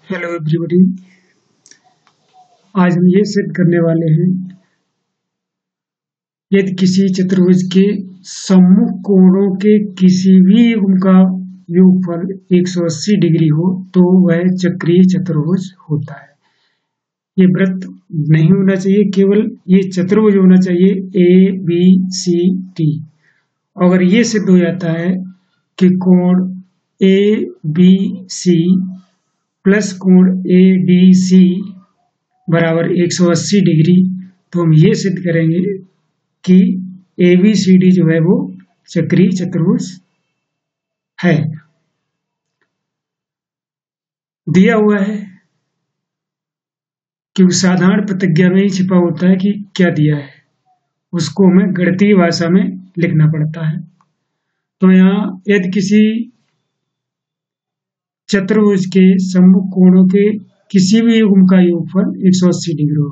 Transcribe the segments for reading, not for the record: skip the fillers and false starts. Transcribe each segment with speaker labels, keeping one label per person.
Speaker 1: Hello everybody. आज हम ये सिद्ध करने वाले हैं यदि किसी चतुर्भुज के सम्मुख कोणों के किसी भी युग्म का योगफल 180 डिग्री हो तो वह चक्रीय चतुर्भुज होता है। ये वृत्त नहीं होना चाहिए, केवल ये चतुर्भुज होना चाहिए ए बी सी डी। अगर ये सिद्ध हो जाता है कि कोण ए बी सी प्लस कोण ए डी सी बराबर 180 डिग्री, तो हम ये सिद्ध करेंगे कि ए बी सी डी जो है वो चक्रीय चतुर्भुज है। दिया हुआ है क्योंकि साधारण प्रतिज्ञा में ही छिपा होता है कि क्या दिया है, उसको हमें गणितीय भाषा में लिखना पड़ता है। तो यहाँ यदि किसी चतुर्भुज के सम्मुख कोणों के किसी भी युग्म का योगफल 180 डिग्री हो,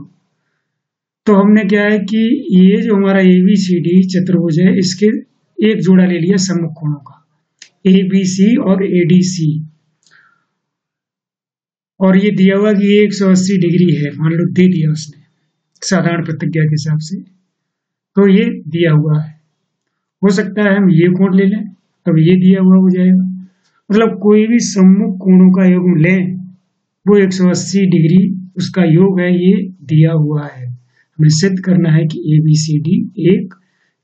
Speaker 1: तो हमने क्या है कि ये जो हमारा ए बी सी डी चतुर्भुज है इसके एक जोड़ा ले लिया सम्मुख कोणों का ए बी सी और ए डी सी, और ये दिया हुआ कि ये 180 डिग्री है, मान लो दे दिया उसने साधारण प्रतिज्ञा के हिसाब से, तो ये दिया हुआ है। हो सकता है हम ये कोण ले लें, तब ये दिया हुआ हो जाएगा। मतलब कोई भी सम्मुख कोणों का योग लें वो 180 डिग्री उसका योग है, ये दिया हुआ है। हमें सिद्ध करना है कि ए बी सी डी एक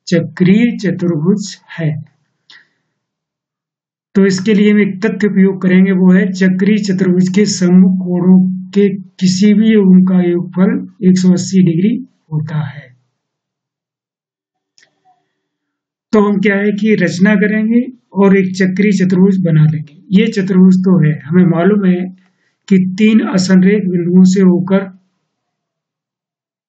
Speaker 1: चक्रीय चतुर्भुज है। तो इसके लिए हम एक तथ्य उपयोग करेंगे, वो है चक्रीय चतुर्भुज के सम्मुख कोणों के किसी भी युग्म का योगफल 180 डिग्री होता है। तो हम क्या है कि रचना करेंगे और एक चक्रीय चतुर्भुज बना लेंगे। ये चतुर्भुज तो है, हमें मालूम है कि 3 असंरेख बिंदुओं से होकर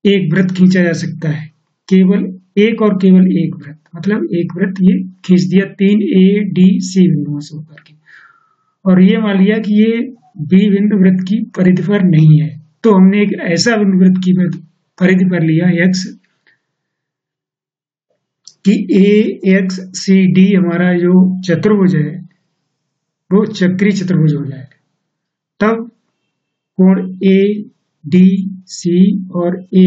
Speaker 1: एक वृत्त खींचा जा सकता है, केवल एक और केवल एक वृत्त, मतलब एक वृत्त ये खींच दिया 3 ए डी सी बिंदुओं से होकर के, और ये मान लिया कि ये बी बिंदु वृत्त की परिधि पर नहीं है, तो हमने एक ऐसा बिंदु वृत्त की परिधि पर लिया एक्स कि ए एक्स सी डी हमारा जो चतुर्भुज है वो चक्रीय चतुर्भुज हो जाए। तब कोण ए डी सी और ए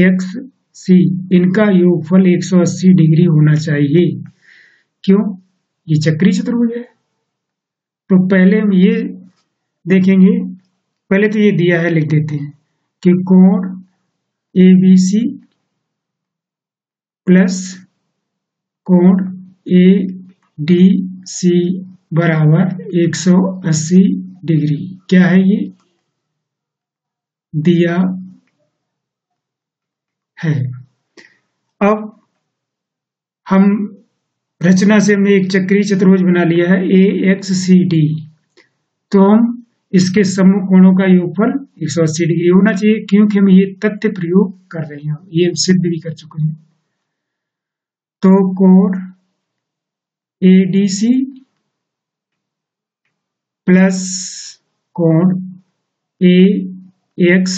Speaker 1: एक्स सी इनका योगफल 180 डिग्री होना चाहिए। क्यों? ये चक्रीय चतुर्भुज है। तो पहले हम ये देखेंगे, पहले तो ये दिया है, लिख देते हैं कि कोण ए बी सी प्लस कोण ए डी सी बराबर 180 डिग्री। क्या है ये? दिया है। अब हम रचना से हमने एक चक्रीय चतुर्भुज बना लिया है ए एक्स सी डी, तो हम इसके सम्मुख कोणों का योगफल 180 डिग्री होना चाहिए, क्योंकि हम ये तथ्य प्रयोग कर रहे हैं, ये हम सिद्ध भी कर चुके हैं। तो कोण ए डी सी प्लस कोण ए एक्स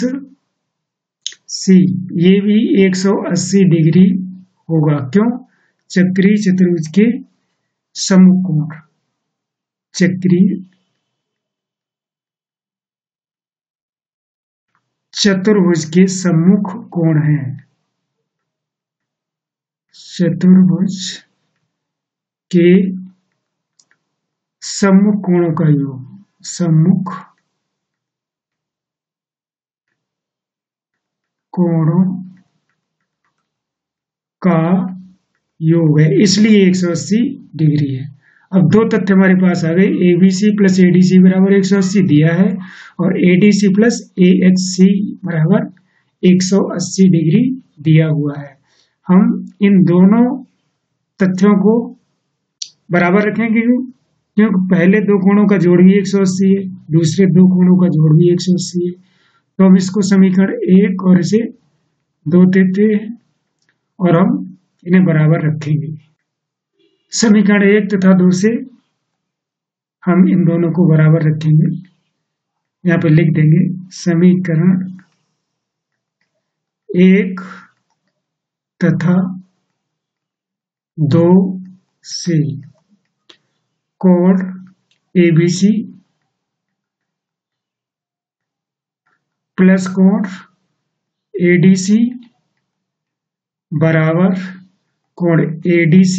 Speaker 1: सी ये भी 180 डिग्री होगा। क्यों? चक्रीय चतुर्भुज के सम्मुख कोण, चक्रीय चतुर्भुज के सम्मुख कोण है। चतुर्भुज के सम्मुख कोणों का योग, सम्मुख कोणों का योग है, इसलिए 180 डिग्री है। अब दो तथ्य हमारे पास आ गए, A B C plus A D C बराबर 180 दिया है, और A D C plus A X C बराबर 180 डिग्री दिया हुआ है। हम इन दोनों तथ्यों को बराबर रखेंगे, क्योंकि पहले दो कोणों का जोड़ भी 180 है, दूसरे दो कोणों का जोड़ भी 180 है। तो हम इसको समीकरण 1 और इसे 2 देते हैं और हम इन्हें बराबर रखेंगे। समीकरण 1 तथा 2 से हम इन दोनों को बराबर रखेंगे। यहाँ पे लिख देंगे समीकरण 1 तथा 2 से कोण ए बी सी प्लस कोण ADC बराबर कोण ADC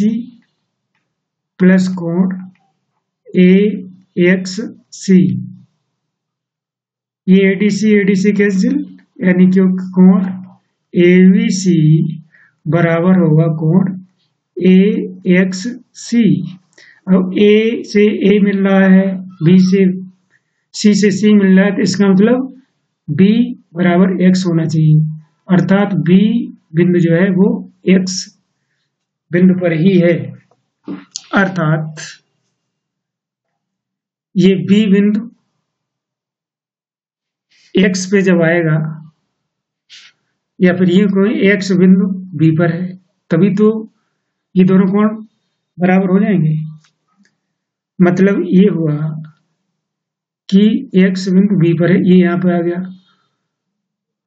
Speaker 1: प्लस कोण AXC। ये ADC कैंसिल, यानी कि कोण ABC बराबर होगा कोण AXC। अब A से A मिल रहा है, B से C से C मिल रहा है, तो इसका मतलब B बराबर X होना चाहिए, अर्थात B बिंदु जो है वो X बिंदु पर ही है। अर्थात ये B बिंदु X पे जब आएगा, या फिर ये कोई X बिंदु B पर है, तभी तो ये दोनों कोण बराबर हो जाएंगे। मतलब ये हुआ कि X बिंदु B पर है, ये यहाँ पे आ गया,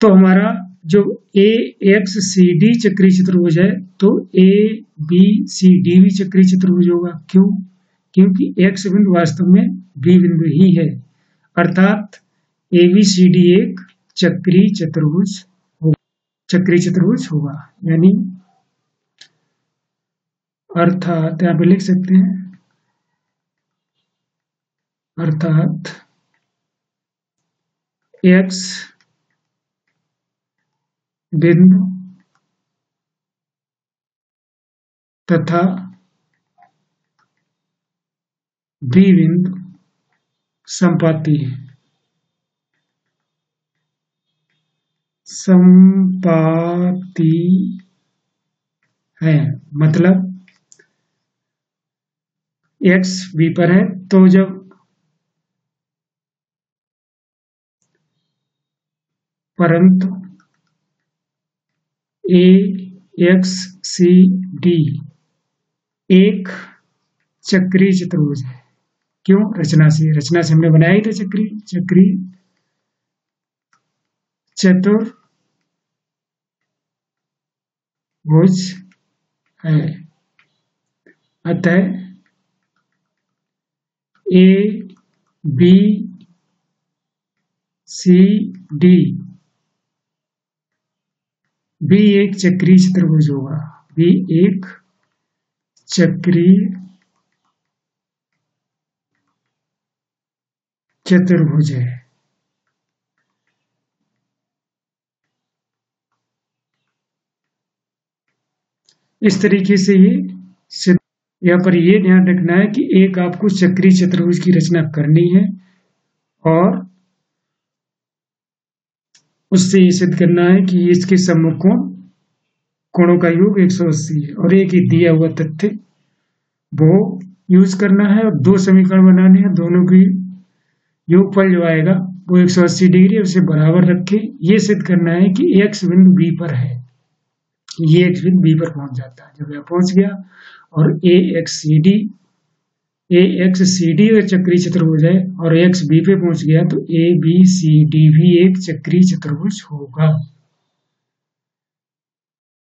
Speaker 1: तो हमारा जो AXCD चक्रीय चतुर्भुज है तो ABCD भी चक्रीय चतुर्भुज होगा। क्यों? क्योंकि X बिंदु वास्तव में B बिंदु ही है, अर्थात ABCD एक चक्रीय चतुर्भुज होगा। यानी अर्थात यहाँ पे लिख सकते हैं, अर्थात X बिंदु तथा B बिंदु संपाती है। मतलब X B पर है, तो जब परंतु AXCD एक चक्रीय चतुर्भुज है। क्यों? रचना से हमने बनाया ही था चक्रीय चतुर्भुज है। अतः ABCD B एक चक्रीय चतुर्भुज होगा, B एक चक्रीय चतुर्भुज है। इस तरीके से ये यहाँ पर ये ध्यान रखना है कि एक आपको चक्रीय चतुर्भुज की रचना करनी है और उससे ये सिद्ध करना है कि इसके सम्मुख कोणों का योग 180 है, और एक ही दिया हुआ तथ्य वो यूज करना है और दो समीकरण बनाने हैं, दोनों की योगफल जो आएगा वो 180 डिग्री उसे बराबर रखे। ये सिद्ध करना है कि X बिंदु B पर है, ये X बिंदु B पर पहुंच जाता है। जब यह पहुंच गया और AXCD एक चक्रीय चतुर्भुज है और X B पे पहुंच गया तो ABCD भी एक चक्रीय चतुर्भुज होगा।